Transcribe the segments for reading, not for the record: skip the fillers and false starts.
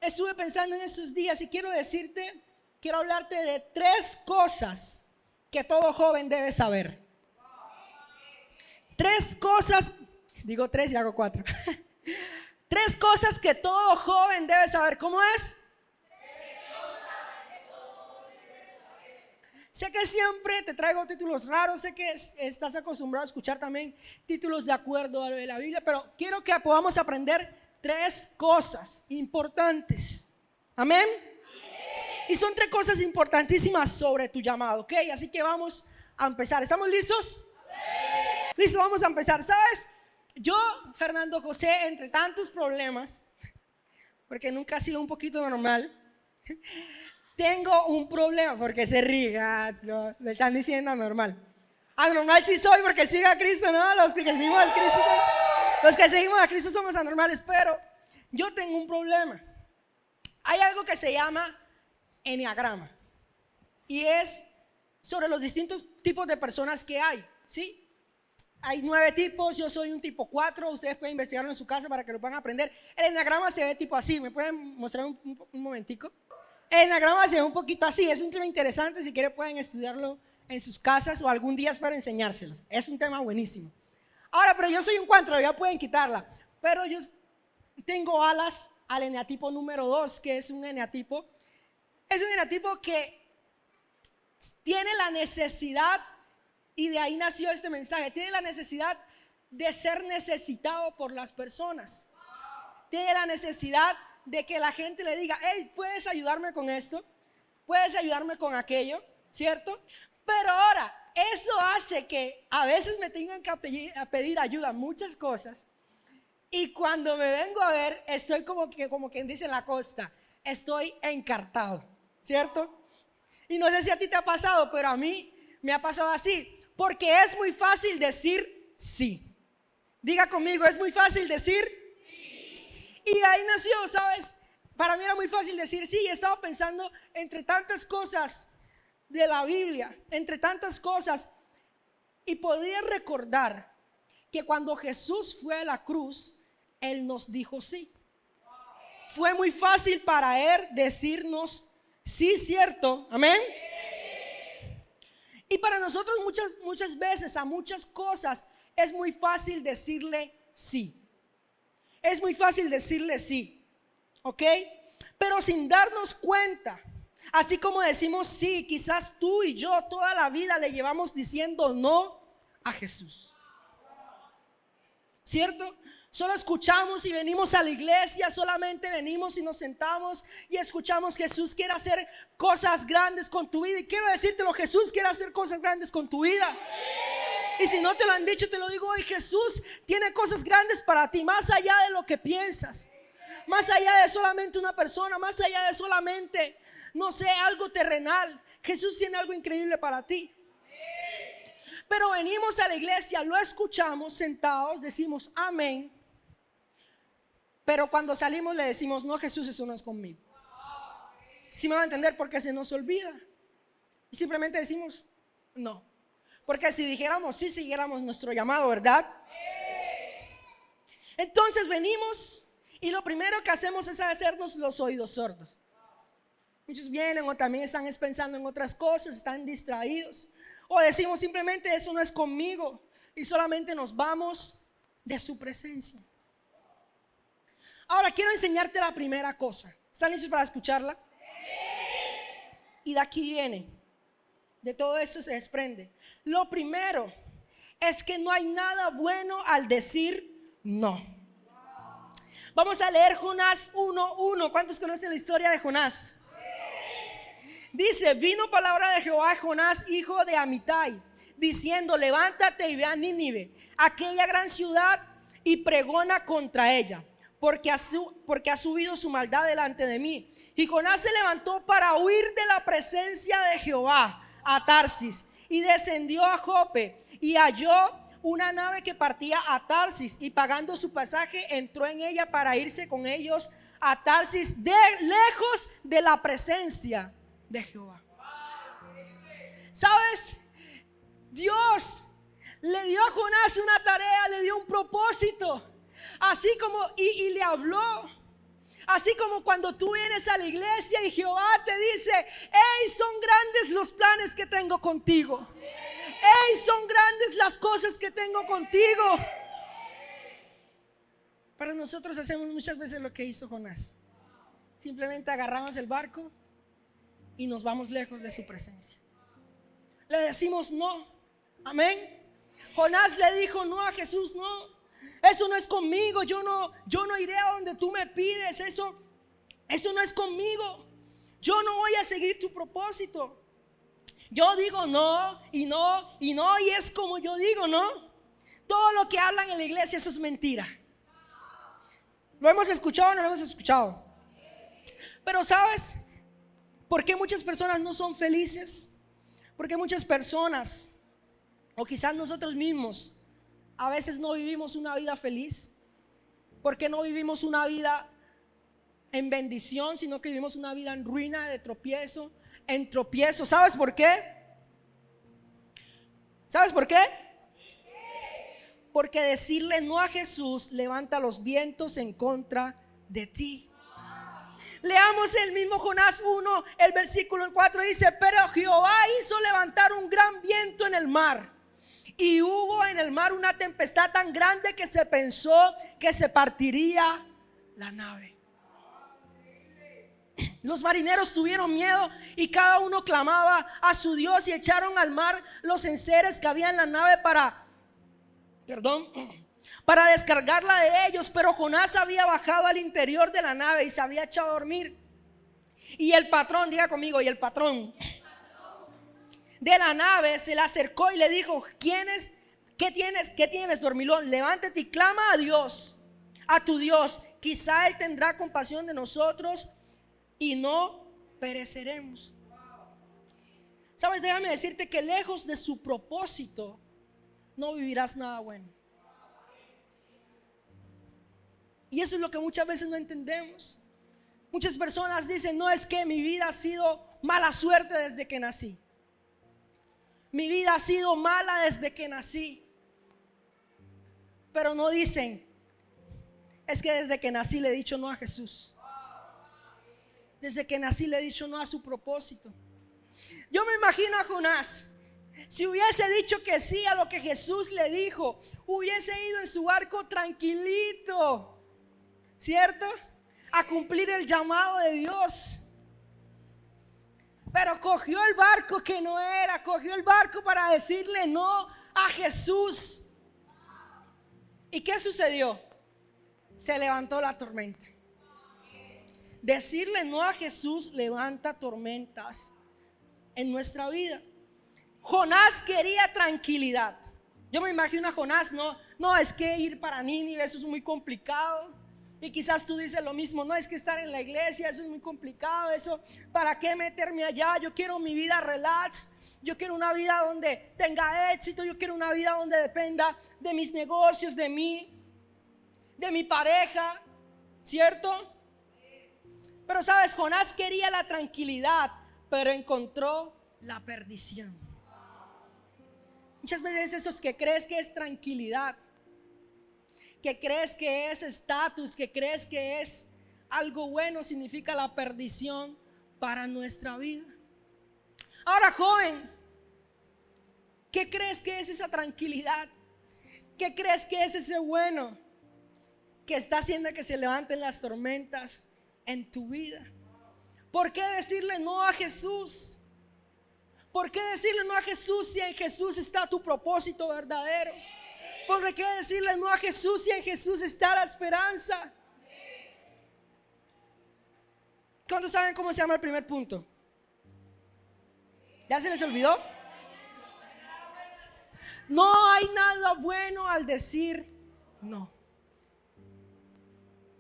Estuve pensando en estos días y quiero hablarte de 3 cosas que todo joven debe saber. 3 cosas, digo 3 y hago 4. 3 cosas que todo joven debe saber. ¿Cómo es? Sé que siempre te traigo títulos raros, sé que estás acostumbrado a escuchar también títulos de acuerdo a lo de la Biblia, pero quiero que podamos aprender 3 cosas importantes. Amén. Y son 3 cosas importantísimas sobre tu llamado, ¿ok? Así que vamos a empezar. ¿Estamos listos? Listo, vamos a empezar. ¿Sabes? Yo, Fernando José, entre tantos problemas, porque nunca ha sido un poquito normal, tengo un problema. Porque se ríe, no, le están diciendo anormal. Anormal sí soy porque sigo a Cristo, ¿no? Los que seguimos a Cristo somos anormales, pero yo tengo un problema. Hay algo que se llama enneagrama y es sobre los distintos tipos de personas que hay, ¿sí? Hay 9 tipos, yo soy un tipo 4, ustedes pueden investigarlo en su casa para que lo puedan aprender. El enneagrama se ve tipo así, ¿me pueden mostrar un momentico? El enneagrama se ve un poquito así, es un tema interesante, si quieren pueden estudiarlo en sus casas o algún día para enseñárselos, es un tema buenísimo. Ahora, pero yo soy un 4, ya pueden quitarla, pero yo tengo alas al eneatipo número 2, que es un eneatipo que tiene la necesidad, y de ahí nació este mensaje, tiene la necesidad de ser necesitado por las personas. Tiene la necesidad de que la gente le diga, hey, ¿puedes ayudarme con esto? ¿Puedes ayudarme con aquello? ¿Cierto? Pero ahora, eso hace que a veces me tengan que pedir ayuda en muchas cosas. Y cuando me vengo a ver, estoy como quien dice en la costa, estoy encartado, ¿cierto? Y no sé si a ti te ha pasado, pero a mí me ha pasado así. Porque es muy fácil decir sí. Diga conmigo, es muy fácil decir sí. Y ahí nació, ¿sabes? Para mí era muy fácil decir sí. He estado pensando entre tantas cosas de la Biblia, entre tantas cosas, y podía recordar que cuando Jesús fue a la cruz, Él nos dijo sí. Fue muy fácil para Él decirnos sí, ¿cierto? Amén. Y para nosotros muchas veces a muchas cosas es muy fácil decirle sí. Es muy fácil decirle sí, ¿ok? Pero sin darnos cuenta, así como decimos sí, quizás tú y yo toda la vida le llevamos diciendo no a Jesús, ¿cierto? Solo escuchamos y venimos a la iglesia, solamente venimos y nos sentamos y escuchamos Jesús quiere hacer cosas grandes con tu vida. Y quiero decírtelo, Jesús quiere hacer cosas grandes con tu vida. Y si no te lo han dicho, te lo digo hoy, Jesús tiene cosas grandes para ti, más allá de lo que piensas, más allá de solamente una persona, más allá de solamente, no sé, algo terrenal. Jesús tiene algo increíble para ti. Pero venimos a la iglesia, lo escuchamos sentados, decimos amén. Pero cuando salimos le decimos, no, Jesús, eso no es conmigo. ¿Sí me va a entender? Porque se nos olvida. Y simplemente decimos, no. Porque si dijéramos sí, siguiéramos nuestro llamado, ¿verdad? Entonces venimos y lo primero que hacemos es hacernos los oídos sordos. Muchos vienen o también están pensando en otras cosas, están distraídos. O decimos simplemente, eso no es conmigo. Y solamente nos vamos de su presencia. Ahora quiero enseñarte la primera cosa. ¿Están listos para escucharla? Y de aquí viene. De todo eso se desprende. Lo primero es que no hay nada bueno al decir no. Vamos a leer Jonás 1:1. ¿Cuántos conocen la historia de Jonás? Dice, vino palabra de Jehová a Jonás, hijo de Amitai, diciendo, levántate y ve a Nínive, aquella gran ciudad, y pregona contra ella, porque ha subido su maldad delante de mí. Y Jonás se levantó para huir de la presencia de Jehová a Tarsis, y descendió a Jope, y halló una nave que partía a Tarsis, y pagando su pasaje entró en ella para irse con ellos a Tarsis, lejos de la presencia de Jehová. ¿Sabes? Dios le dio a Jonás una tarea, le dio un propósito, así como y le habló. Así como cuando tú vienes a la iglesia y Jehová te dice: hey, son grandes los planes que tengo contigo. Hey, son grandes las cosas que tengo contigo. Pero nosotros hacemos muchas veces lo que hizo Jonás. Simplemente agarramos el barco y nos vamos lejos de su presencia. Le decimos no. Amén. Jonás le dijo no a Jesús: no, eso no es conmigo. Yo no iré a donde tú me pides. Eso no es conmigo. Yo no voy a seguir tu propósito. Yo digo no, y no, y no, y es como yo digo, ¿no? Todo lo que hablan en la iglesia, eso es mentira. ¿Lo hemos escuchado o no lo hemos escuchado? Pero ¿sabes por qué muchas personas no son felices? Porque muchas personas, o quizás nosotros mismos, a veces no vivimos una vida feliz. Porque no vivimos una vida en bendición, sino que vivimos una vida en ruina, de tropiezo, en tropiezo. ¿Sabes por qué? ¿Sabes por qué? Porque decirle no a Jesús levanta los vientos en contra de ti. Leamos el mismo Jonás 1, el versículo 4 dice: pero Jehová hizo levantar un gran viento en el mar, y hubo en el mar una tempestad tan grande que se pensó que se partiría la nave. Los marineros tuvieron miedo y cada uno clamaba a su Dios, y echaron al mar los enseres que había en la nave para descargarla de ellos. Pero Jonás había bajado al interior de la nave y se había echado a dormir. Y el patrón, diga conmigo, y el patrón de la nave se le acercó y le dijo: ¿Qué tienes, dormilón? Levántate y clama a Dios, a tu Dios. Quizá Él tendrá compasión de nosotros y no pereceremos. Sabes, déjame decirte que lejos de su propósito no vivirás nada bueno. Y eso es lo que muchas veces no entendemos. Muchas personas dicen: no, es que mi vida ha sido mala suerte desde que nací. Mi vida ha sido mala desde que nací. Pero no dicen: es que desde que nací le he dicho no a Jesús. Desde que nací le he dicho no a su propósito. Yo me imagino a Jonás, si hubiese dicho que sí a lo que Jesús le dijo, hubiese ido en su barco tranquilito, ¿cierto? A cumplir el llamado de Dios. Pero cogió el barco que no era, cogió el barco para decirle no a Jesús. ¿Y qué sucedió? Se levantó la tormenta. Decirle no a Jesús levanta tormentas en nuestra vida. Jonás quería tranquilidad. Yo me imagino a Jonás: no, es que ir para Nínive, eso es muy complicado. Y quizás tú dices lo mismo: no, es que estar en la iglesia, eso es muy complicado. Eso, ¿para qué meterme allá? Yo quiero mi vida relax. Yo quiero una vida donde tenga éxito. Yo quiero una vida donde dependa de mis negocios, de mí, de mi pareja, ¿cierto? Pero sabes, Jonás quería la tranquilidad, pero encontró la perdición. Muchas veces esos que crees que es tranquilidad, que crees que es estatus, que crees que es algo bueno, significa la perdición para nuestra vida. Ahora, joven, ¿qué crees que es esa tranquilidad? ¿Qué crees que es ese bueno que está haciendo que se levanten las tormentas en tu vida? ¿Por qué decirle no a Jesús? ¿Por qué decirle no a Jesús si en Jesús está tu propósito verdadero? ¿Por qué decirle no a Jesús si en Jesús está la esperanza? ¿Cuántos saben cómo se llama el primer punto? ¿Ya se les olvidó? No hay nada bueno al decir no.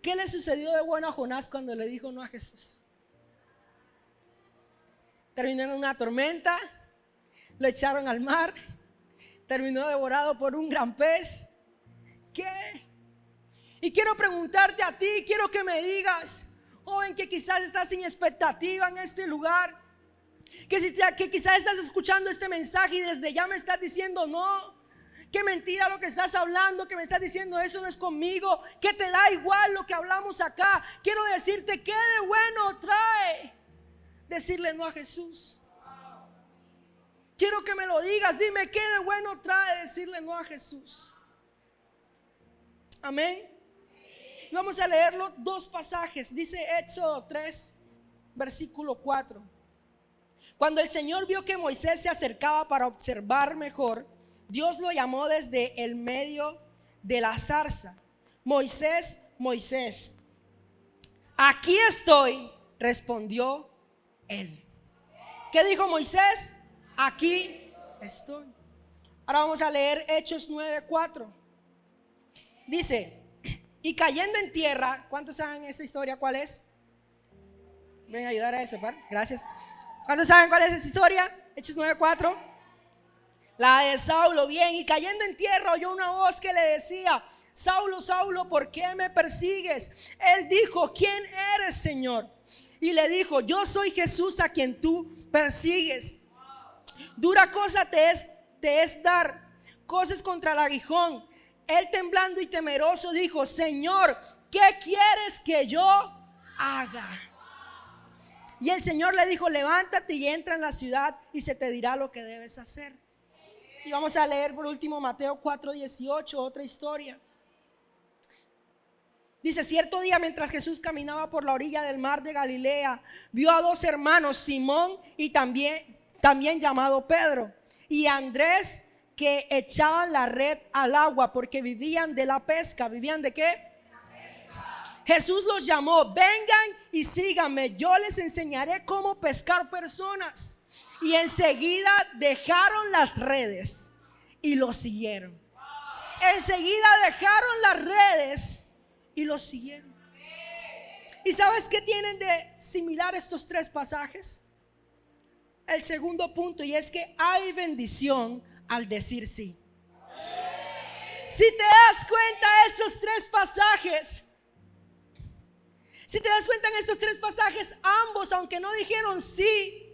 ¿Qué le sucedió de bueno a Jonás cuando le dijo no a Jesús? Terminó en una tormenta, lo echaron al mar, terminó devorado por un gran pez. ¿Qué? Y quiero preguntarte a ti, quiero que me digas, joven, que quizás estás sin expectativa en este lugar, que quizás estás escuchando este mensaje y desde ya me estás diciendo no. Qué mentira lo que estás hablando, que me estás diciendo eso no es conmigo, que te da igual lo que hablamos acá. Quiero decirte qué de bueno trae decirle no a Jesús. Quiero que me lo digas, dime qué de bueno trae decirle no a Jesús. Amén. Y vamos a leerlo, dos pasajes. Dice Éxodo 3, versículo 4. Cuando el Señor vio que Moisés se acercaba para observar mejor, Dios lo llamó desde el medio de la zarza. Moisés, Moisés. Aquí estoy, respondió él. ¿Qué dijo Moisés? Aquí estoy. Ahora vamos a leer Hechos 9:4. Dice, y cayendo en tierra, ¿cuántos saben esa historia? ¿Cuál es? Ven a ayudar a ese par, gracias. ¿Cuántos saben cuál es esa historia? Hechos 9:4. La de Saulo, bien, y cayendo en tierra oyó una voz que le decía, Saulo, Saulo, ¿por qué me persigues? Él dijo, ¿quién eres, Señor? Y le dijo, yo soy Jesús a quien tú persigues. Dura cosa te es dar cosas contra el aguijón. Él temblando y temeroso dijo, Señor, ¿qué quieres que yo haga? Y el Señor le dijo, levántate y entra en la ciudad y se te dirá lo que debes hacer. Y vamos a leer por último Mateo 4:18, otra historia. Dice, cierto día mientras Jesús caminaba por la orilla del mar de Galilea, vio a dos hermanos, Simón y también llamado Pedro, y Andrés, que echaban la red al agua porque vivían de la pesca. ¿Vivían de qué? Jesús los llamó, vengan y síganme, yo les enseñaré cómo pescar personas. Y enseguida dejaron las redes y los siguieron. Enseguida dejaron las redes y los siguieron. ¿Y sabes qué tienen de similar estos tres pasajes? El segundo punto, y es que hay bendición al decir sí. Si te das cuenta estos tres pasajes, si te das cuenta en estos tres pasajes, ambos, aunque no dijeron sí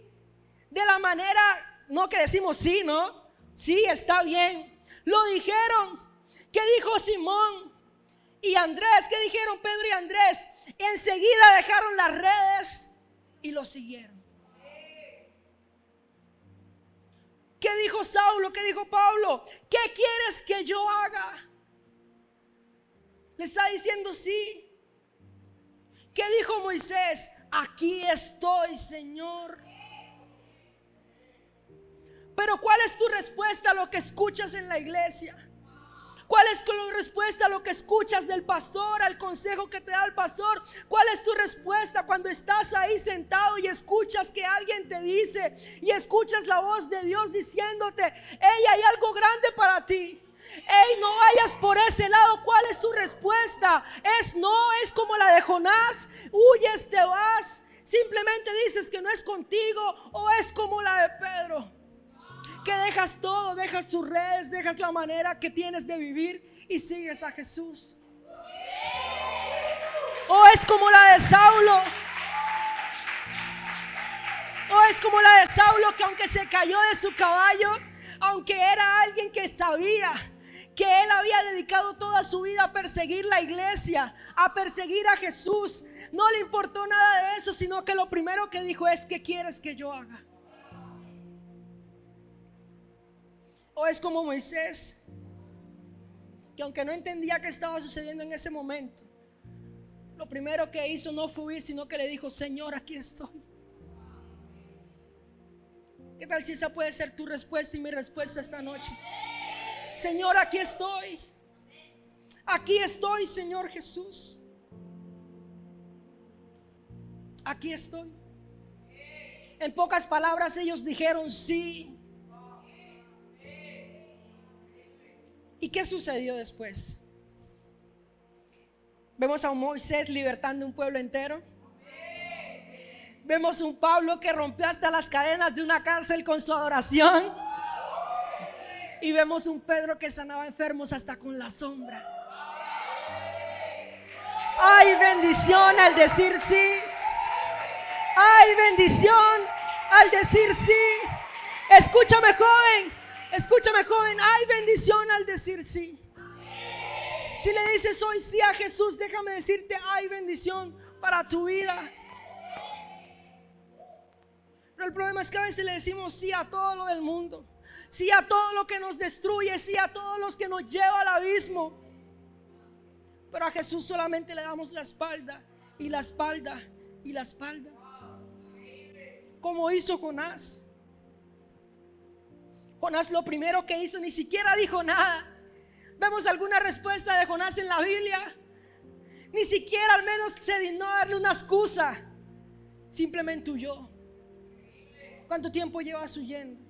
de la manera, no que decimos sí, ¿no? Sí, está bien. Lo dijeron. ¿Qué dijo Simón y Andrés? ¿Qué dijeron Pedro y Andrés? Enseguida dejaron las redes y lo siguieron. ¿Qué dijo Saulo? ¿Qué dijo Pablo? ¿Qué quieres que yo haga? Le está diciendo sí. ¿Qué dijo Moisés? Aquí estoy, Señor. Pero ¿cuál es tu respuesta a lo que escuchas en la iglesia? ¿Cuál es tu respuesta a lo que escuchas del pastor, al consejo que te da el pastor? ¿Cuál es tu respuesta cuando estás ahí sentado y escuchas que alguien te dice y escuchas la voz de Dios diciéndote, hey, hay algo grande para ti? Hey, no vayas por ese lado. ¿Cuál es tu respuesta? Es como la de Jonás, huyes, te vas, simplemente dices que no es contigo, o es como la de Pedro, que dejas todo, dejas tus redes, dejas la manera que tienes de vivir y sigues a Jesús. O es como la de Saulo. O es como la de Saulo, que aunque se cayó de su caballo, aunque era alguien que sabía que él había dedicado toda su vida a perseguir la iglesia, a perseguir a Jesús, no le importó nada de eso, sino que lo primero que dijo es, ¿qué quieres que yo haga? O es como Moisés, que aunque no entendía qué estaba sucediendo en ese momento, lo primero que hizo no fue huir, sino que le dijo, Señor, aquí estoy. ¿Qué tal si esa puede ser tu respuesta y mi respuesta esta noche? Señor, aquí estoy. Aquí estoy, Señor Jesús. Aquí estoy. En pocas palabras ellos dijeron sí. ¿Y qué sucedió después? Vemos a un Moisés libertando un pueblo entero. Vemos un Pablo que rompió hasta las cadenas de una cárcel con su adoración. Y vemos un Pedro que sanaba enfermos hasta con la sombra. Hay bendición al decir sí. Hay bendición al decir sí. Escúchame, joven. Escúchame, joven, hay bendición al decir sí. Si le dices hoy sí a Jesús, déjame decirte, hay bendición para tu vida. Pero el problema es que a veces le decimos sí a todo lo del mundo, sí a todo lo que nos destruye, sí a todos los que nos lleva al abismo. Pero a Jesús solamente le damos la espalda y la espalda y la espalda, como hizo Jonás. Jonás lo primero que hizo, ni siquiera dijo nada. ¿Vemos alguna respuesta de Jonás en la Biblia? Ni siquiera al menos se dignó a darle una excusa. Simplemente huyó. ¿Cuánto tiempo llevas huyendo?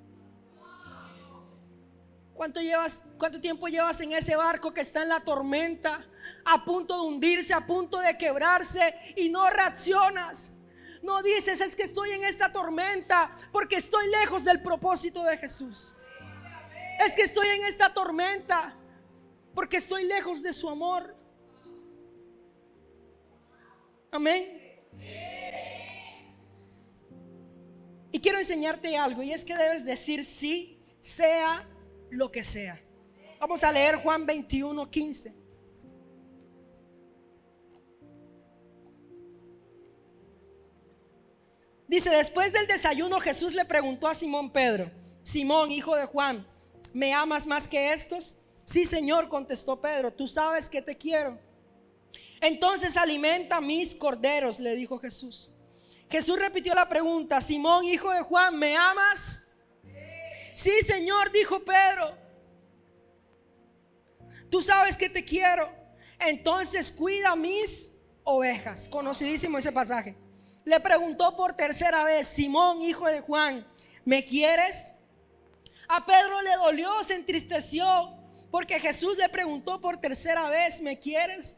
¿Cuánto tiempo llevas en ese barco que está en la tormenta, a punto de hundirse, a punto de quebrarse, y no reaccionas? No dices, es que estoy en esta tormenta porque estoy lejos del propósito de Jesús. Es que estoy en esta tormenta porque estoy lejos de su amor. Amén. Y quiero enseñarte algo, y es que debes decir sí, sea lo que sea. Vamos a leer Juan 21:15. Dice: después del desayuno Jesús le preguntó a Simón Pedro: Simón, hijo de Juan, ¿me amas más que estos? Sí, Señor, contestó Pedro, tú sabes que te quiero. Entonces alimenta mis corderos, le dijo Jesús. Jesús repitió la pregunta: Simón, hijo de Juan, ¿me amas? Sí, Señor, dijo Pedro, tú sabes que te quiero. Entonces cuida mis ovejas. Conocidísimo ese pasaje. Le preguntó por tercera vez: Simón, hijo de Juan, ¿me quieres? A Pedro le dolió, se entristeció, porque Jesús le preguntó por tercera vez: ¿me quieres?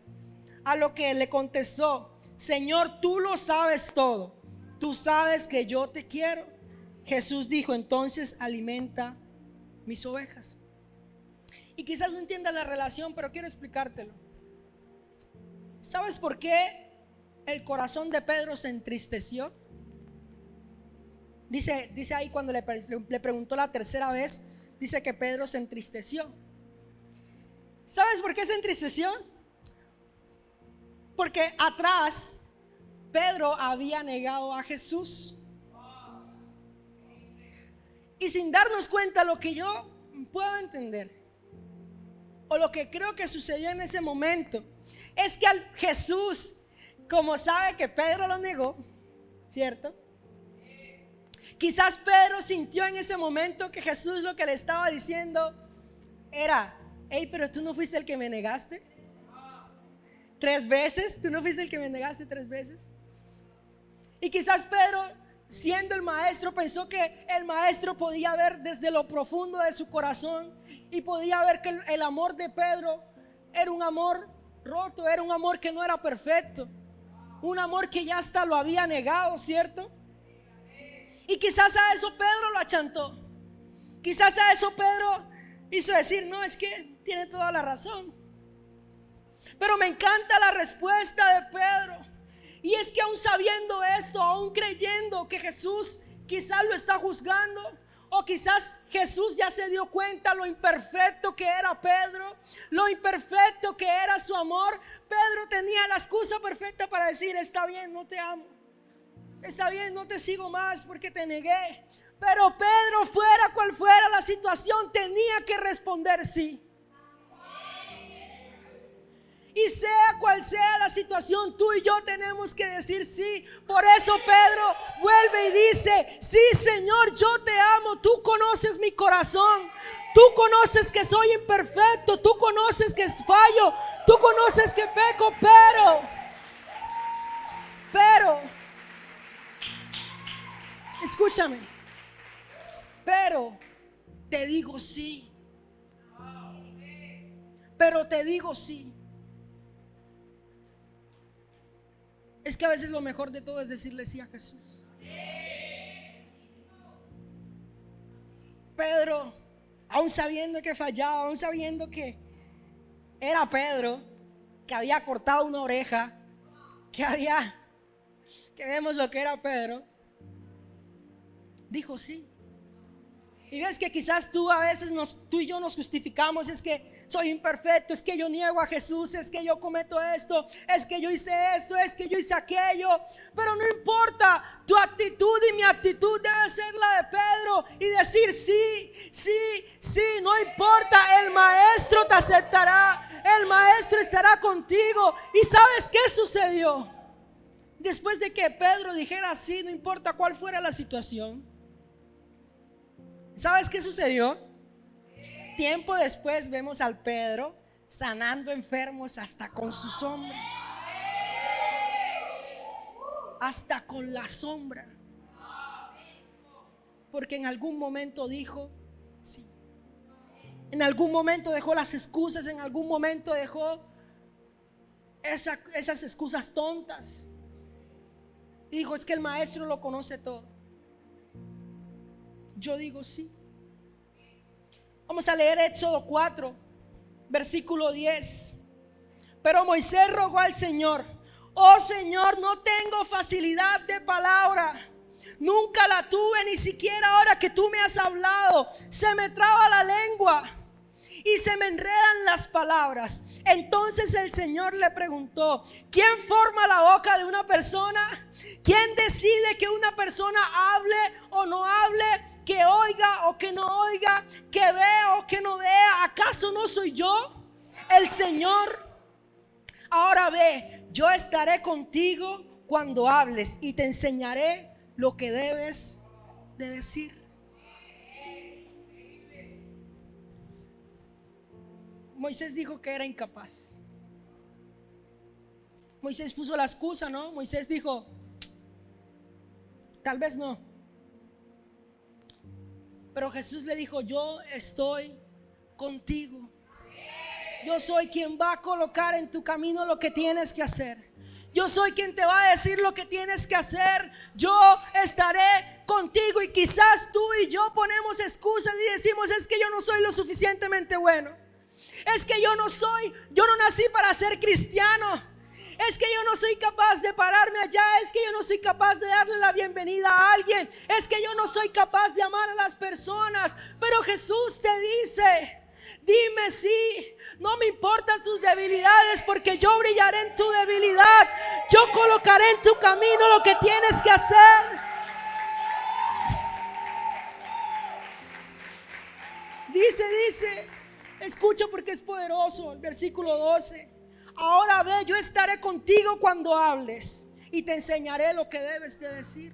A lo que le contestó: Señor, tú lo sabes todo, tú sabes que yo te quiero. Jesús dijo: entonces alimenta mis ovejas. Y quizás no entiendas la relación, pero quiero explicártelo. ¿Sabes por qué el corazón de Pedro se entristeció? Dice ahí, cuando le preguntó la tercera vez, dice que Pedro se entristeció. ¿Sabes por qué se entristeció? Porque atrás Pedro había negado a Jesús. Y sin darnos cuenta, lo que yo puedo entender, o lo que creo que sucedió en ese momento, es que al Jesús, como sabe que Pedro lo negó, ¿cierto? Quizás Pedro sintió en ese momento que Jesús lo que le estaba diciendo era: hey, pero tú no fuiste el que me negaste 3 veces. Tú no fuiste el que me negaste 3 veces. Y quizás Pedro, siendo el maestro, pensó que el maestro podía ver desde lo profundo de su corazón y podía ver que el amor de Pedro era un amor roto, era un amor que no era perfecto, un amor que ya hasta lo había negado, ¿cierto? Y quizás a eso Pedro lo achantó. Quizás a eso Pedro hizo decir: no, es que tiene toda la razón. Pero me encanta la respuesta de Pedro. Y es que aún sabiendo esto, aún creyendo que Jesús quizás lo está juzgando, o quizás Jesús ya se dio cuenta lo imperfecto que era Pedro, lo imperfecto que era su amor, Pedro tenía la excusa perfecta para decir: está bien, no te amo, está bien, no te sigo más porque te negué. Pero Pedro, fuera cual fuera la situación, tenía que responder sí. Y sea cual sea la situación, tú y yo tenemos que decir sí. Por eso Pedro vuelve y dice: sí, Señor, yo te amo. Tú conoces mi corazón. Tú conoces que soy imperfecto. Tú conoces que fallo. Tú conoces que peco. Pero escúchame. Pero te digo sí. Pero te digo sí. Es que a veces lo mejor de todo es decirle sí a Jesús. Pedro, aún sabiendo que fallaba, aún sabiendo que era Pedro, que había cortado una oreja, que vemos lo que era Pedro, dijo sí. Y ves que quizás tú a veces tú y yo nos justificamos, es que soy imperfecto, es que yo niego a Jesús, es que yo cometo esto, es que yo hice esto, es que yo hice aquello. Pero no importa, tu actitud y mi actitud debe ser la de Pedro y decir sí, sí, sí, no importa, el maestro te aceptará, el maestro estará contigo. ¿Y sabes qué sucedió? Después de que Pedro dijera sí, no importa cuál fuera la situación, ¿sabes qué sucedió? Tiempo después vemos al Pedro sanando enfermos hasta con su sombra. Hasta con la sombra. Porque en algún momento dijo sí. En algún momento dejó las excusas, en algún momento dejó esas excusas tontas. Y dijo, es que el maestro lo conoce todo. Yo digo sí. Vamos a leer Éxodo 4, versículo 10. Pero Moisés rogó al Señor: oh Señor, no tengo facilidad de palabra, nunca la tuve, ni siquiera ahora que tú me has hablado. Se me traba la lengua y se me enredan las palabras. Entonces el Señor le preguntó: ¿quién forma la boca de una persona? ¿Quién decide que una persona hable o no hable? Que oiga o que no oiga, que vea o que no vea. ¿Acaso no soy yo el Señor? Ahora ve, yo estaré contigo cuando hables y te enseñaré lo que debes de decir. Moisés dijo que era incapaz. Moisés puso la excusa, ¿no? Moisés dijo, tal vez no. Pero Jesús le dijo, yo estoy contigo. Yo soy quien va a colocar en tu camino lo que tienes que hacer. Yo soy quien te va a decir lo que tienes que hacer. Yo estaré contigo. Y quizás tú y yo ponemos excusas y decimos, es que yo no soy lo suficientemente bueno. Es que yo no nací para ser cristiano. Es que yo no soy capaz de pararme allá. Es que yo no soy capaz de darle la bienvenida a alguien. Es que yo no soy capaz de amar a las personas. Pero Jesús te dice, dime sí, no me importan tus debilidades, porque yo brillaré en tu debilidad. Yo colocaré en tu camino lo que tienes que hacer. Dice, escucha porque es poderoso, el versículo 12. Ahora ve, yo estaré contigo cuando hables y te enseñaré lo que debes de decir.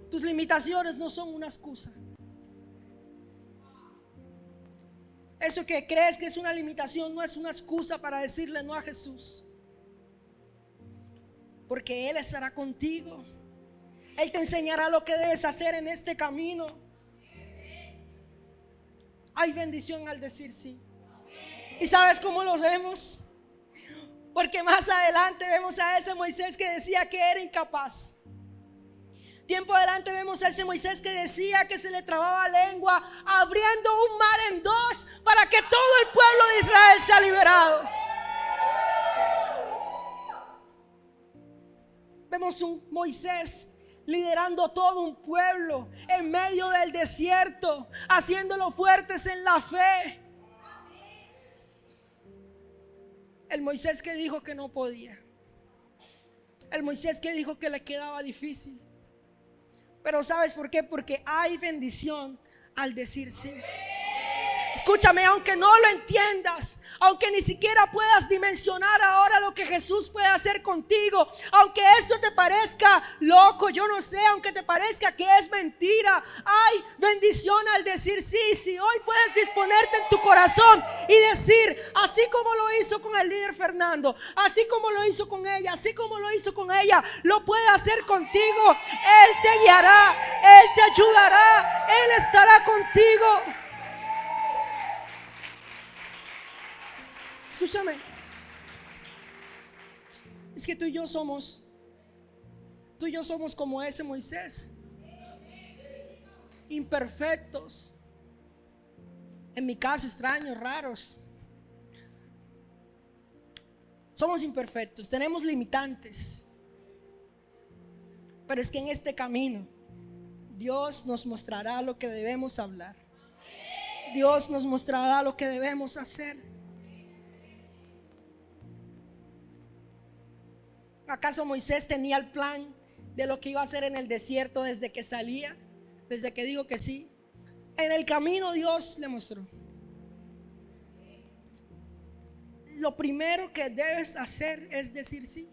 Tus limitaciones no son una excusa. Eso que crees que es una limitación no es una excusa para decirle no a Jesús. Porque Él estará contigo. Él te enseñará lo que debes hacer en este camino. Hay bendición al decir sí. ¿Y sabes cómo los vemos? Porque más adelante vemos a ese Moisés que decía que era incapaz. Tiempo adelante vemos a ese Moisés que decía que se le trababa la lengua, abriendo un mar en dos para que todo el pueblo de Israel sea liberado. Vemos un Moisés liderando todo un pueblo en medio del desierto, haciéndolo fuertes en la fe. El Moisés que dijo que no podía. El Moisés que dijo que le quedaba difícil. Pero ¿sabes por qué? Porque hay bendición al decir sí. Escúchame, aunque no lo entiendas, aunque ni siquiera puedas dimensionar ahora lo que Jesús puede hacer contigo, aunque esto te parezca loco, yo no sé, aunque te parezca que es mentira, hay bendición al decir sí. Si hoy puedes disponerte en tu corazón y decir, así como lo hizo con el líder Fernando, así como lo hizo con ella, así como lo hizo con ella, lo puede hacer contigo. Él te guiará, Él te ayudará, Él estará contigo. Escúchame, es que tú y yo somos como ese Moisés, imperfectos, en mi caso extraños, raros. Somos imperfectos, tenemos limitantes, pero es que en este camino Dios nos mostrará lo que debemos hablar. Dios nos mostrará lo que debemos hacer. ¿Acaso Moisés tenía el plan de lo que iba a hacer en el desierto desde que salía? Desde que dijo que sí. En el camino Dios le mostró. Lo primero que debes hacer es decir sí.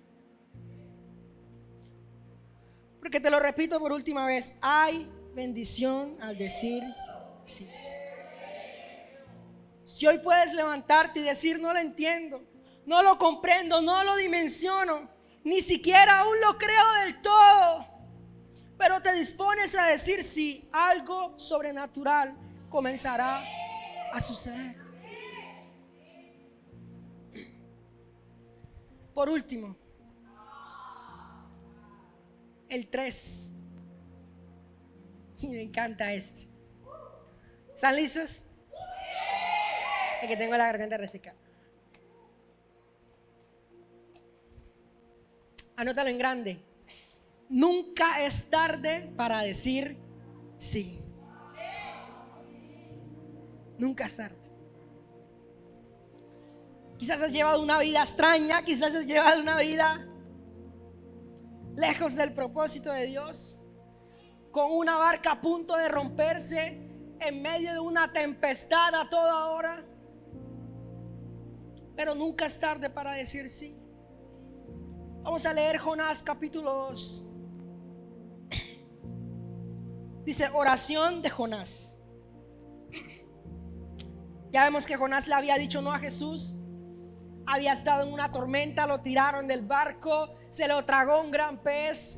Porque te lo repito por última vez, hay bendición al decir sí. Si hoy puedes levantarte y decir: no lo entiendo, no lo comprendo, no lo dimensiono, ni siquiera aún lo creo del todo, pero te dispones a decir sí, algo sobrenatural comenzará a suceder. Por último, el 3. Y me encanta este. ¿Están listos? Es que tengo la garganta reseca. Anótalo en grande. Nunca es tarde para decir sí. Nunca es tarde. Quizás has llevado una vida extraña, quizás has llevado una vida lejos del propósito de Dios, con una barca a punto de romperse en medio de una tempestad a toda hora. Pero nunca es tarde para decir sí. Vamos a leer Jonás capítulo 2. Dice: oración de Jonás. Ya vemos que Jonás le había dicho no a Jesús. Había estado en una tormenta, lo tiraron del barco, se lo tragó un gran pez.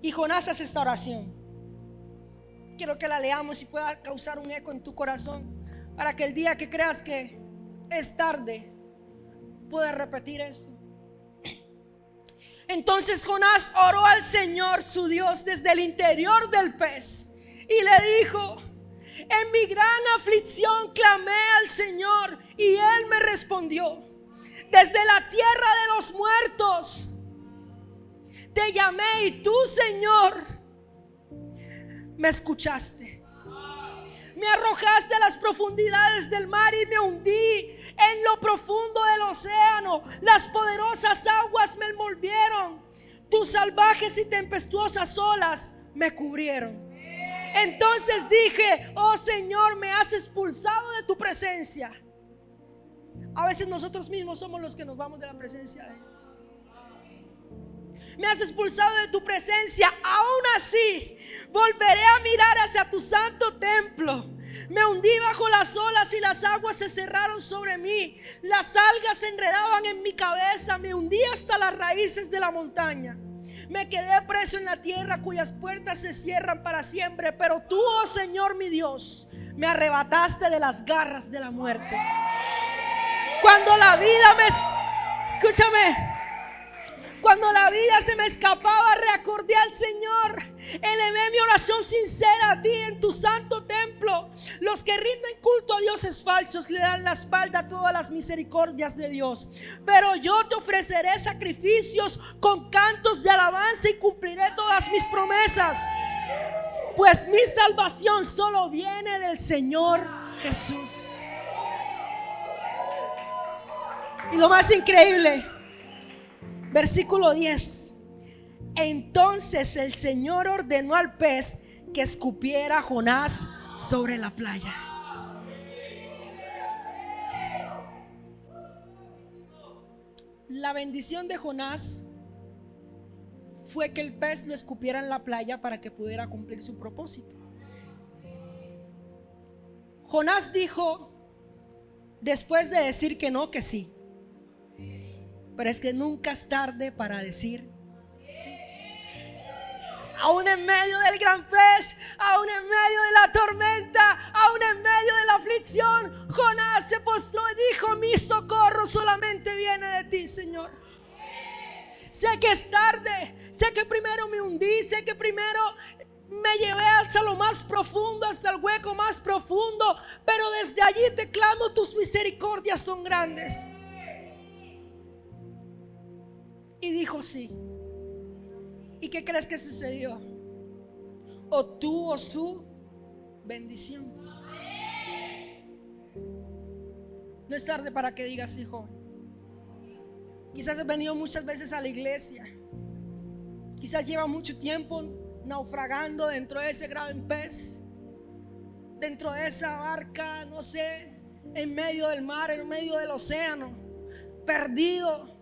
Y Jonás hace esta oración. Quiero que la leamos y pueda causar un eco en tu corazón, para que el día que creas que es tarde puedas repetir esto. Entonces Jonás oró al Señor su Dios desde el interior del pez y le dijo: en mi gran aflicción clamé al Señor y Él me respondió. Desde la tierra de los muertos te llamé y tú, Señor, me escuchaste. Me arrojaste a las profundidades del mar y me hundí en lo profundo del océano. Las poderosas aguas me envolvieron. Tus salvajes y tempestuosas olas me cubrieron. Entonces dije: oh Señor, me has expulsado de tu presencia. A veces nosotros mismos somos los que nos vamos de la presencia de Él. Me has expulsado de tu presencia. Aún así volveré a mirar hacia tu santo templo. Me hundí bajo las olas y las aguas se cerraron sobre mí. Las algas se enredaban en mi cabeza. Me hundí hasta las raíces de la montaña. Me quedé preso en la tierra cuyas puertas se cierran para siempre. Pero tú, oh Señor mi Dios, me arrebataste de las garras de la muerte. Cuando la vida cuando la vida se me escapaba, recordé al Señor. Elevé mi oración sincera a ti en tu santo templo. Los que rinden culto a dioses falsos le dan la espalda a todas las misericordias de Dios. Pero yo te ofreceré sacrificios con cantos de alabanza y cumpliré todas mis promesas. Pues mi salvación solo viene del Señor Jesús. Y lo más increíble, versículo 10. Entonces el Señor ordenó al pez que escupiera a Jonás sobre la playa. La bendición de Jonás fue que el pez lo escupiera en la playa para que pudiera cumplir su propósito. Jonás dijo, después de decir que no, que sí. Pero es que nunca es tarde para decir sí. Aún en medio del gran pez, aún en medio de la tormenta, aún en medio de la aflicción, Jonás se postró y dijo: mi socorro solamente viene de ti, Señor. Sé que es tarde, sé que primero me hundí, sé que primero me llevé hasta lo más profundo, hasta el hueco más profundo, pero desde allí te clamo, tus misericordias son grandes. Y dijo sí. ¿Y qué crees que sucedió? Obtuvo su bendición. No es tarde para que digas, hijo. Quizás has venido muchas veces a la iglesia. Quizás lleva mucho tiempo naufragando dentro de ese gran pez, dentro de esa barca, no sé, en medio del mar, en medio del océano, perdido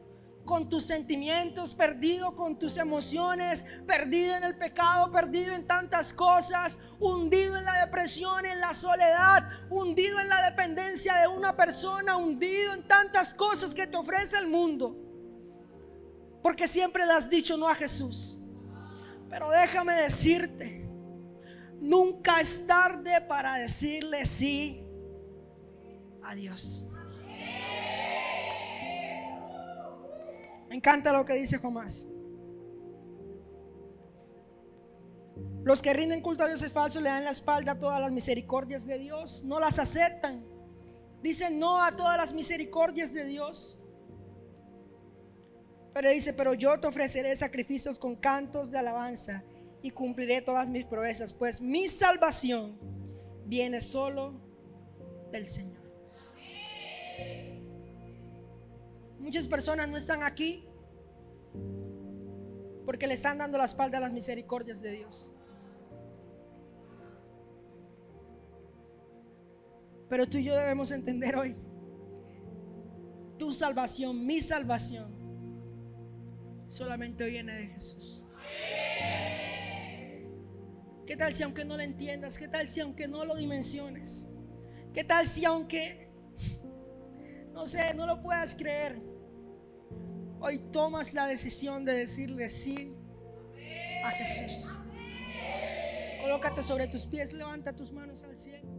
con tus sentimientos, perdido con tus emociones, perdido en el pecado, perdido en tantas cosas, hundido en la depresión, en la soledad, hundido en la dependencia de una persona, hundido en tantas cosas que te ofrece el mundo, porque siempre le has dicho no a Jesús. Pero déjame decirte, nunca es tarde para decirle sí a Dios. Me encanta lo que dice Jonás. Los que rinden culto a dioses falsos le dan la espalda a todas las misericordias de Dios, no las aceptan, dicen no a todas las misericordias de Dios. Pero dice, pero yo te ofreceré sacrificios con cantos de alabanza y cumpliré todas mis proezas, pues mi salvación viene solo del Señor. Muchas personas no están aquí porque le están dando la espalda a las misericordias de Dios. Pero tú y yo debemos entender hoy, tu salvación, mi salvación, solamente viene de Jesús. ¿Qué tal si aunque no lo entiendas? ¿Qué tal si aunque no lo dimensiones? ¿Qué tal si aunque, no sé, no lo puedas creer, hoy tomas la decisión de decirle sí a Jesús? Colócate sobre tus pies, levanta tus manos al cielo.